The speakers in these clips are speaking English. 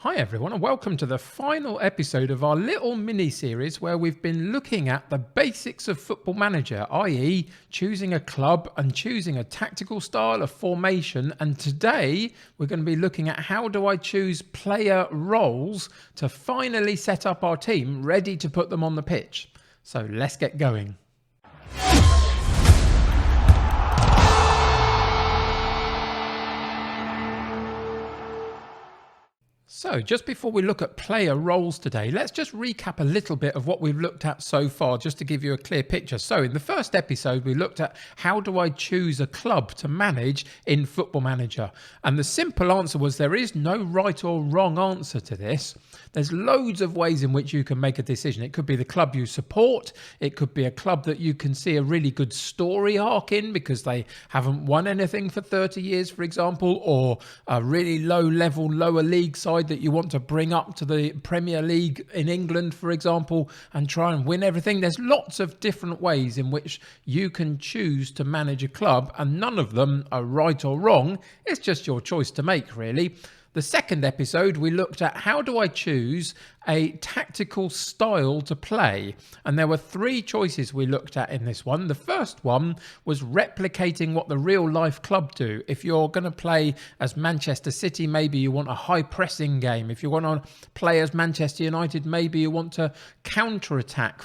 Hi everyone and welcome to the final episode of our little mini-series where we've been looking at the basics of Football Manager, i.e. choosing a club and choosing a tactical style of formation, and today we're going to be looking at how do I choose player roles to finally set up our team ready to put them on the pitch. So let's get going. So just before we look at player roles today, let's just recap a little bit of what we've looked at so far, just to give you a clear picture. So in the first episode, we looked at how do I choose a club to manage in Football Manager? And the simple answer was there is no right or wrong answer to this. There's loads of ways in which you can make a decision. It could be the club you support. It could be a club that you can see a really good story arc in because they haven't won anything for 30 years, for example, or a really low level, lower league side that you want to bring up to the Premier League in England, for example, and try and win everything. There's lots of different ways in which you can choose to manage a club, and none of them are right or wrong. It's just your choice to make, really. The second episode, we looked at how do I choose a tactical style to play? And there were three choices we looked at in this one. The first one was replicating what the real life club do. If you're going to play as Manchester City, maybe you want a high pressing game. If you want to play as Manchester United, maybe you want to counter-attack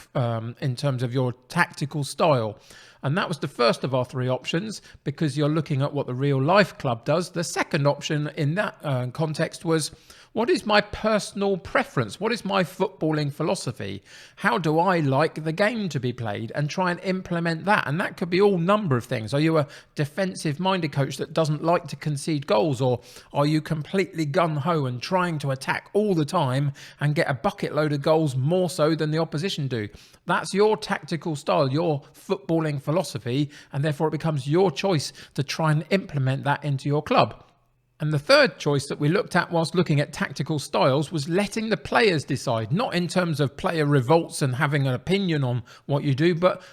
in terms of your tactical style. And that was the first of our three options because you're looking at what the real life club does. The second option in that context was, what is my personal preference? What is my footballing philosophy? How do I like the game to be played, and try and implement that? And that could be all number of things. Are you a defensive-minded coach that doesn't like to concede goals? Or are you completely gung-ho and trying to attack all the time and get a bucket load of goals more so than the opposition do? That's your tactical style, your footballing philosophy, and therefore it becomes your choice to try and implement that into your club. And the third choice that we looked at whilst looking at tactical styles was letting the players decide, not in terms of player revolts and having an opinion on what you do, but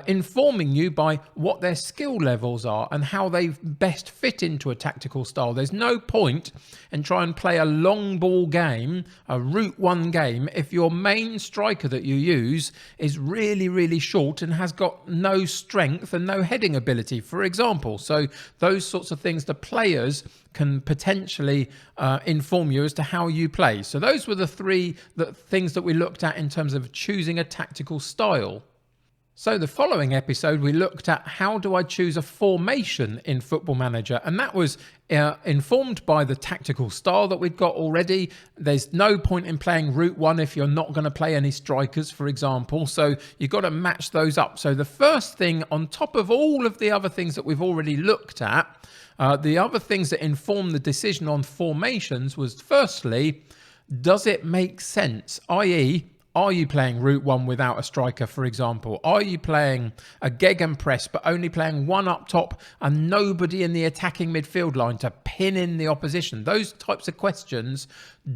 informing you by what their skill levels are and how they best fit into a tactical style. There's no point in trying to play a long ball game, a route one game, if your main striker that you use is really, really short and has got no strength and no heading ability, for example. So those sorts of things, the players can potentially inform you as to how you play. So those were the three things that we looked at in terms of choosing a tactical style. So the following episode, we looked at how do I choose a formation in Football Manager, and that was informed by the tactical style that we'd got already. There's no point in playing route one if you're not going to play any strikers, for example, so you've got to match those up. So the first thing, on top of all of the other things that we've already looked at, the other things that inform the decision on formations was, firstly, does it make sense? I.e., are you playing route one without a striker, for example? Are you playing a gegenpress but only playing one up top and nobody in the attacking midfield line to pin in the opposition? Those types of questions.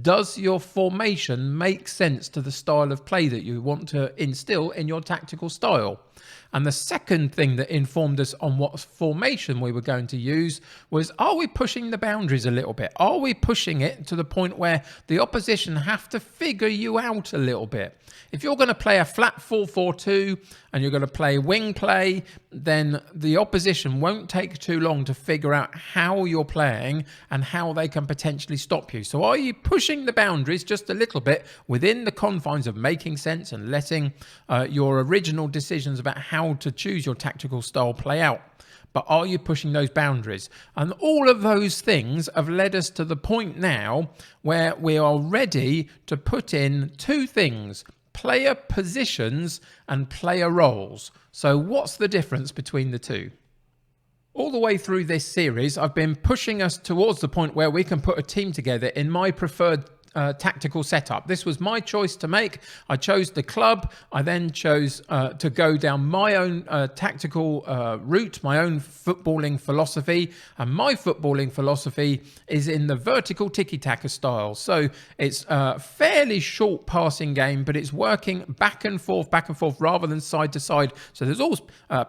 Does your formation make sense to the style of play that you want to instill in your tactical style? And the second thing that informed us on what formation we were going to use was, are we pushing the boundaries a little bit? Are we pushing it to the point where the opposition have to figure you out a little bit? If you're going to play a flat 4-4-2 and you're going to play wing play, then the opposition won't take too long to figure out how you're playing and how they can potentially stop you. So are you pushing the boundaries just a little bit within the confines of making sense and letting your original decisions about how to choose your tactical style play out? But are you pushing those boundaries? And all of those things have led us to the point now where we are ready to put in two things: player positions and player roles. So what's the difference between the two? All the way through this series, I've been pushing us towards the point where we can put a team together in my preferred tactical setup. This was my choice to make. I chose the club. I then chose to go down my own tactical route, my own footballing philosophy. And my footballing philosophy is in the vertical tiki-taka style. So it's a fairly short passing game, but it's working back and forth rather than side to side. So there's always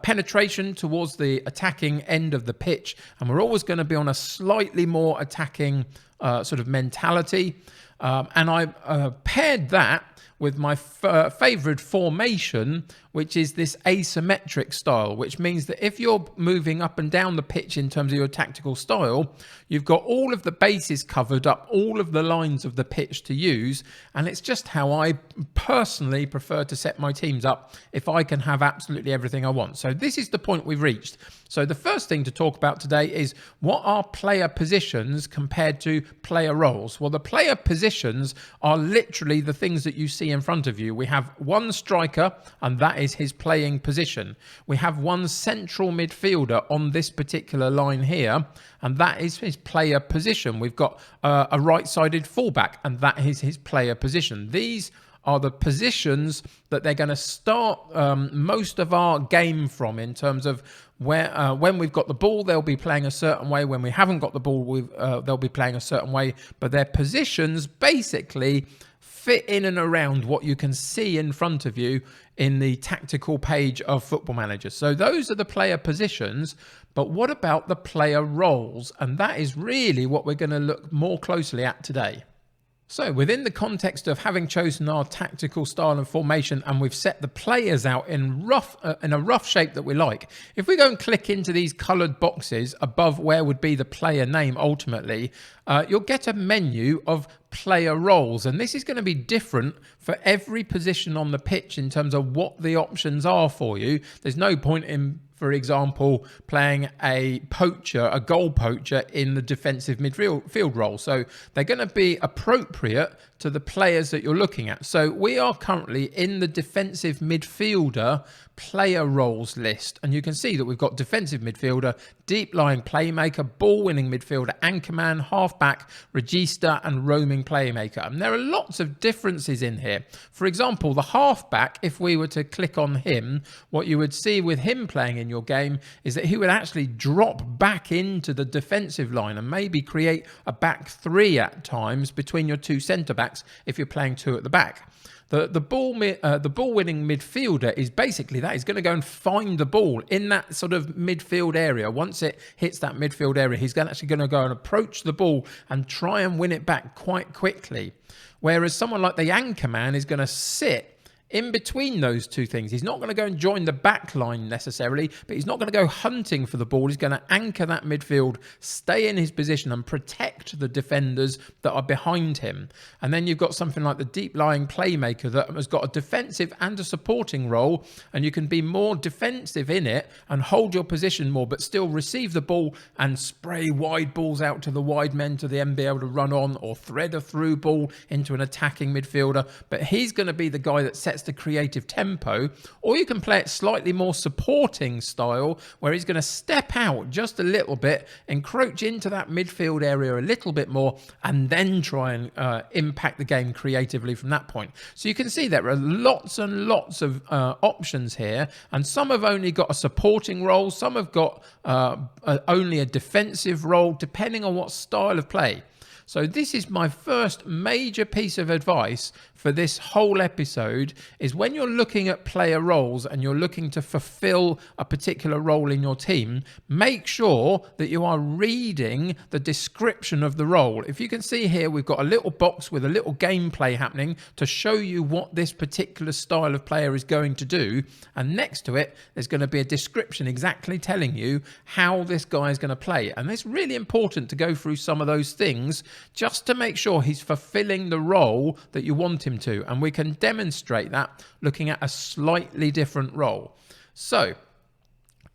penetration towards the attacking end of the pitch. And we're always going to be on a slightly more attacking sort of mentality. And I paired that with my favorite formation, which is this asymmetric style, which means that if you're moving up and down the pitch in terms of your tactical style, you've got all of the bases covered up, all of the lines of the pitch to use. And it's just how I personally prefer to set my teams up if I can have absolutely everything I want. So this is the point we've reached. So the first thing to talk about today is, what are player positions compared to player roles? Well, the player positions are literally the things that you see in front of you. We have one striker, and that is his playing position. We have one central midfielder on this particular line here, and that is his player position. We've got a right-sided fullback, and that is his player position. These are the positions that they're going to start most of our game from, in terms of where when we've got the ball, they'll be playing a certain way. When we haven't got the ball, they'll be playing a certain way. But their positions basically fit in and around what you can see in front of you in the tactical page of Football Manager. So those are the player positions. But what about the player roles? And that is really what we're going to look more closely at today. So within the context of having chosen our tactical style and formation, and we've set the players out in a rough shape that we like, if we go and click into these coloured boxes above where would be the player name ultimately, you'll get a menu of player roles, and this is going to be different for every position on the pitch in terms of what the options are for you. There's no point in, for example, playing a goal poacher in the defensive midfield role. So they're going to be appropriate to the players that you're looking at. So we are currently in the defensive midfielder player roles list, and you can see that we've got defensive midfielder, deep lying playmaker, ball winning midfielder, anchorman, halfback, regista, and roaming playmaker. And there are lots of differences in here. For example, the halfback, if we were to click on him, what you would see with him playing in your game is that he would actually drop back into the defensive line and maybe create a back three at times between your two centre backs if you're playing two at the back. The ball winning midfielder is basically that. He's going to go and find the ball in that sort of midfield area. Once it hits that midfield area, he's actually going to go and approach the ball and try and win it back quite quickly. Whereas someone like the anchorman is going to sit in between those two things. He's not going to go and join the back line necessarily, but he's not going to go hunting for the ball. He's going to anchor that midfield, stay in his position and protect the defenders that are behind him. And then you've got something like the deep lying playmaker that has got a defensive and a supporting role, and you can be more defensive in it and hold your position more, but still receive the ball and spray wide balls out to the wide men to then be able to run on, or thread a through ball into an attacking midfielder. But he's going to be the guy that sets the creative tempo. Or you can play it slightly more supporting style, where he's going to step out just a little bit, encroach into that midfield area a little bit more, and then try and impact the game creatively from that point. So you can see there are lots and lots of options here, and some have only got a supporting role, some have got only a defensive role, depending on what style of play. So this is my first major piece of advice for this whole episode, is when you're looking at player roles and you're looking to fulfill a particular role in your team, make sure that you are reading the description of the role. If you can see here, we've got a little box with a little gameplay happening to show you what this particular style of player is going to do. And next to it, there's going to be a description exactly telling you how this guy is going to play. And it's really important to go through some of those things just to make sure he's fulfilling the role that you want him to. And we can demonstrate that looking at a slightly different role. So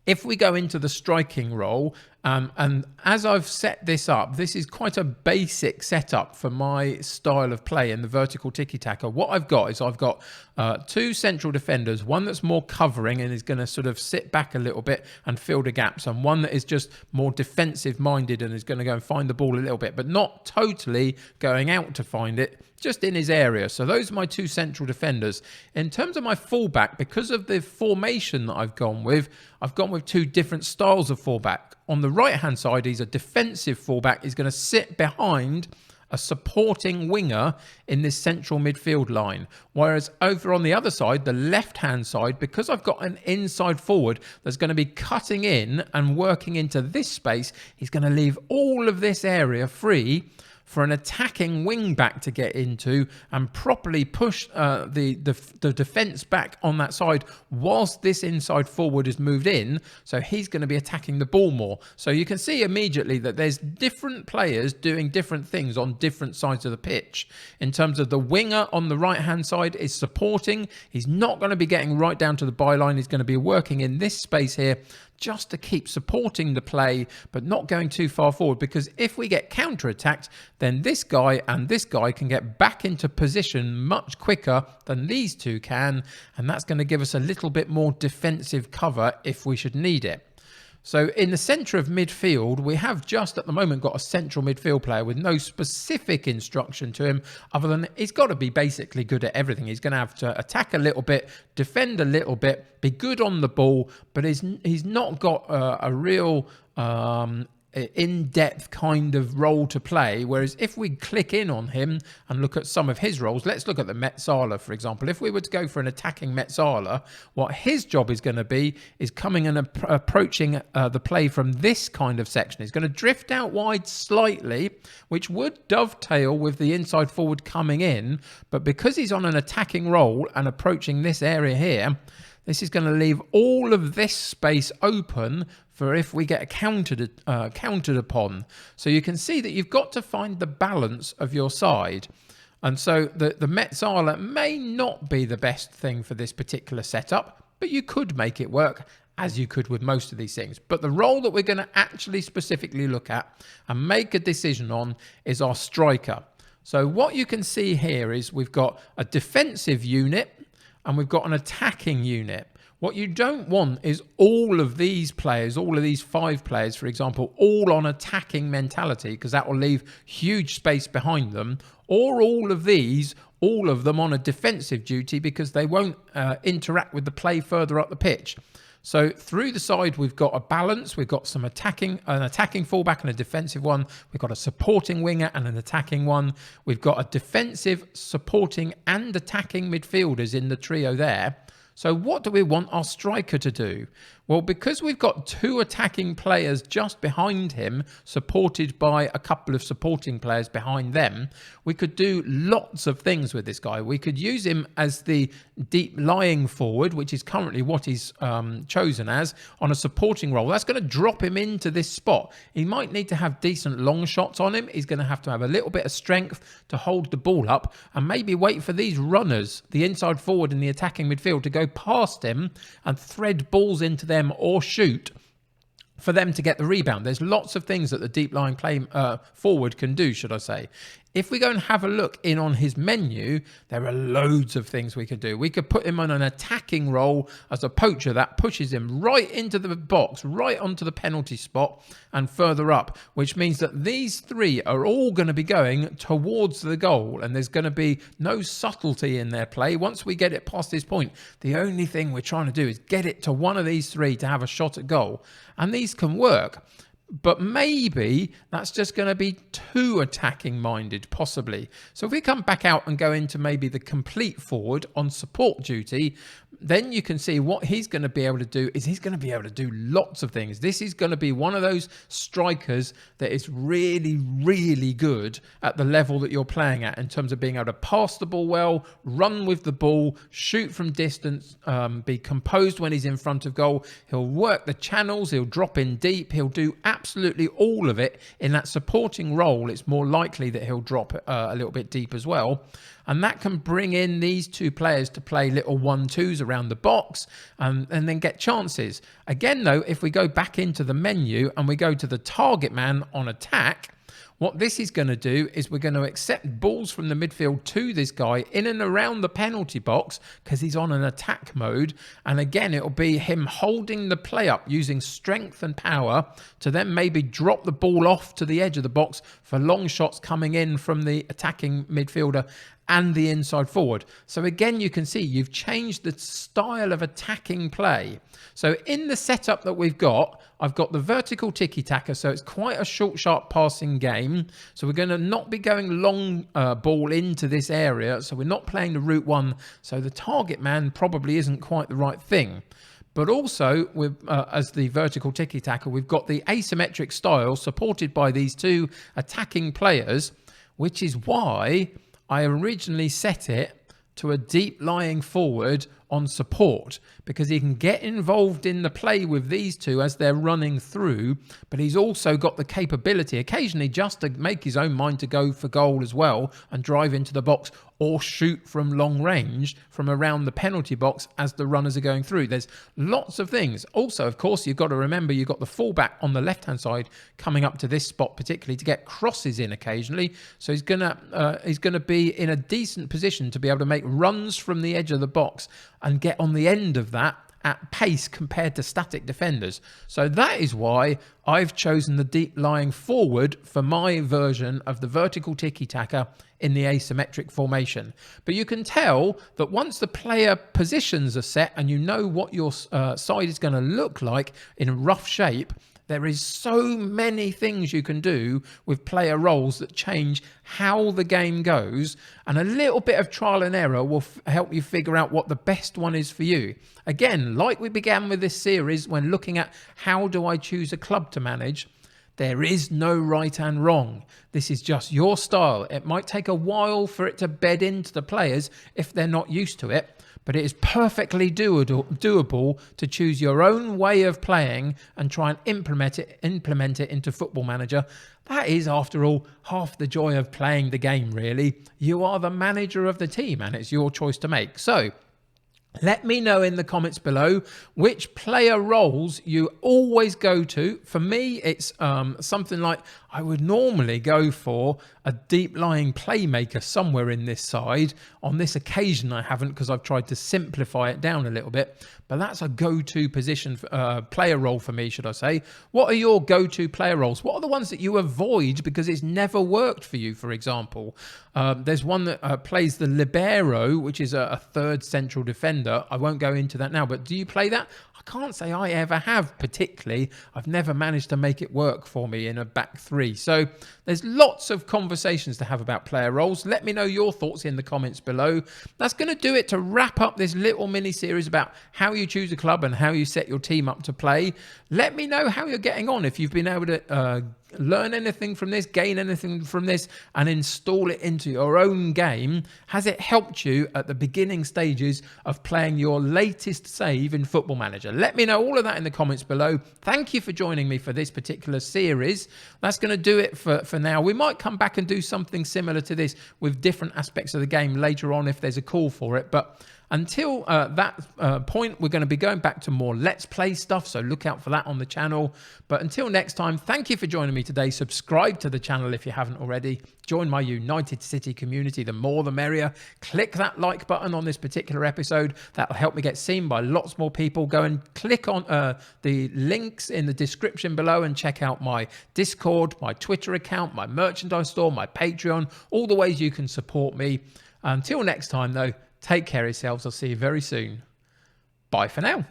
if we go into the striking role, and as I've set this up, this is quite a basic setup for my style of play in the vertical tiki-taka. What I've got is I've got two central defenders, one that's more covering and is going to sort of sit back a little bit and fill the gaps, and one that is just more defensive minded and is going to go and find the ball a little bit, but not totally going out to find it, just in his area. So those are my two central defenders. In terms of my fullback, because of the formation that I've gone with two different styles of fullback. On the right-hand side, he's a defensive fullback. He's going to sit behind a supporting winger in this central midfield line. Whereas over on the other side, the left-hand side, because I've got an inside forward that's going to be cutting in and working into this space, he's going to leave all of this area free for an attacking wing back to get into and properly push the defence back on that side whilst this inside forward is moved in. So he's going to be attacking the ball more. So you can see immediately that there's different players doing different things on different sides of the pitch. In terms of the winger on the right hand side is supporting. He's not going to be getting right down to the byline. He's going to be working in this space here just to keep supporting the play, but not going too far forward, because if we get counter-attacked, then this guy and this guy can get back into position much quicker than these two can, and that's going to give us a little bit more defensive cover if we should need it. So in the centre of midfield, we have just at the moment got a central midfield player with no specific instruction to him other than he's got to be basically good at everything. He's going to have to attack a little bit, defend a little bit, be good on the ball, but he's not got a real in-depth kind of role to play. Whereas if we click in on him and look at some of his roles, let's look at the Metzala, for example. If we were to go for an attacking Metzala, what his job is going to be is coming and approaching the play from this kind of section. He's going to drift out wide slightly, which would dovetail with the inside forward coming in. But because he's on an attacking role and approaching this area here, this is going to leave all of this space open for if we get countered upon. So you can see that you've got to find the balance of your side. And so the Metzala may not be the best thing for this particular setup, but you could make it work, as you could with most of these things. But the role that we're going to actually specifically look at and make a decision on is our striker. So what you can see here is we've got a defensive unit and we've got an attacking unit. What you don't want is all of these players, all of these 5 players, for example, all on attacking mentality, because that will leave huge space behind them, or all of them on a defensive duty, because they won't interact with the play further up the pitch. So through the side, we've got a balance. We've got an attacking fullback and a defensive one. We've got a supporting winger and an attacking one. We've got a defensive, supporting and attacking midfielders in the trio there. So what do we want our striker to do? Well, because we've got 2 attacking players just behind him, supported by a couple of supporting players behind them, we could do lots of things with this guy. We could use him as the deep lying forward, which is currently what he's chosen as, on a supporting role. That's going to drop him into this spot. He might need to have decent long shots on him. He's going to have a little bit of strength to hold the ball up and maybe wait for these runners, the inside forward and the attacking midfield, to go past him and thread balls into them or shoot for them to get the rebound. There's lots of things that the deep lying play forward can do, should I say. If we go and have a look in on his menu, there are loads of things we could do. We could put him on an attacking role as a poacher. That pushes him right into the box, right onto the penalty spot and further up, which means that these 3 are all going to be going towards the goal, and there's going to be no subtlety in their play. Once we get it past this point, the only thing we're trying to do is get it to one of these 3 to have a shot at goal. And these can work. But maybe that's just going to be too attacking minded, possibly. So if we come back out and go into maybe the complete forward on support duty, then you can see what he's going to be able to do is he's going to be able to do lots of things. This is going to be one of those strikers that is really, really good at the level that you're playing at, in terms of being able to pass the ball well, run with the ball, shoot from distance, be composed when he's in front of goal. He'll work the channels, he'll drop in deep, he'll do absolutely all of it. In that supporting role, it's more likely that he'll drop a little bit deep as well. And that can bring in these 2 players to play little 1-2s around the box and then get chances. Again, though, if we go back into the menu and we go to the target man on attack, what this is going to do is we're going to accept balls from the midfield to this guy in and around the penalty box because he's on an attack mode. And again, it'll be him holding the play up using strength and power to then maybe drop the ball off to the edge of the box for long shots coming in from the attacking midfielder and the inside forward. So again, you can see you've changed the style of attacking play. So in the setup that we've got, I've got the vertical tiki-taka, so it's quite a short, sharp passing game. So we're going to not be going long ball into this area. So we're not playing the route 1. So the target man probably isn't quite the right thing. But also, as the vertical tiki-taka, we've got the asymmetric style supported by these 2 attacking players. which is why I originally set it to a deep lying forward on support, because he can get involved in the play with these two as they're running through, but he's also got the capability occasionally just to make his own mind to go for goal as well and drive into the box or shoot from long range from around the penalty box as the runners are going through. There's lots of things. Also, of course, you've got to remember you've got the fullback on the left-hand side coming up to this spot particularly to get crosses in occasionally. So he's gonna be in a decent position to be able to make runs from the edge of the box and get on the end of that at pace compared to static defenders. So that is why I've chosen the deep lying forward for my version of the vertical tiki-taka in the asymmetric formation. But you can tell that once the player positions are set and you know what your side is going to look like in rough shape, there is so many things you can do with player roles that change how the game goes, and a little bit of trial and error will help you figure out what the best one is for you. Again, like we began with this series when looking at how do I choose a club to manage, there is no right and wrong. This is just your style. It might take a while for it to bed into the players if they're not used to it, but it is perfectly doable to choose your own way of playing and try and implement it into Football Manager. That is, after all, half the joy of playing the game, really. You are the manager of the team and it's your choice to make. So let me know in the comments below which player roles you always go to. For me, it's something like I would normally go for a deep-lying playmaker somewhere in this side. On this occasion, I haven't because I've tried to simplify it down a little bit. But that's a go-to position, player role for me, should I say. What are your go-to player roles? What are the ones that you avoid because it's never worked for you, for example? There's one that plays the libero, which is a third central defender. I won't go into that now, but do you play that? I can't say I ever have particularly. I've never managed to make it work for me in a back three. So there's lots of conversations to have about player roles. Let me know your thoughts in the comments below. That's going to do it to wrap up this little mini series about how you choose a club and how you set your team up to play. Let me know how you're getting on, if you've been able to learn anything from this, gain anything from this, and install it into your own game. Has it helped you at the beginning stages of playing your latest save in Football Manager? Let me know all of that in the comments below. Thank you for joining me for this particular series. That's going to do it for now. We might come back and do something similar to this with different aspects of the game later on if there's a call for it. But until that point, we're going to be going back to more Let's Play stuff, so look out for that on the channel. But until next time, thank you for joining me today. Subscribe to the channel if you haven't already. Join my United City community. The more the merrier. Click that like button on this particular episode. That'll help me get seen by lots more people. Go and click on the links in the description below and check out my Discord, my Twitter account, my merchandise store, my Patreon, all the ways you can support me. Until next time, though, take care of yourselves. I'll see you very soon. Bye for now.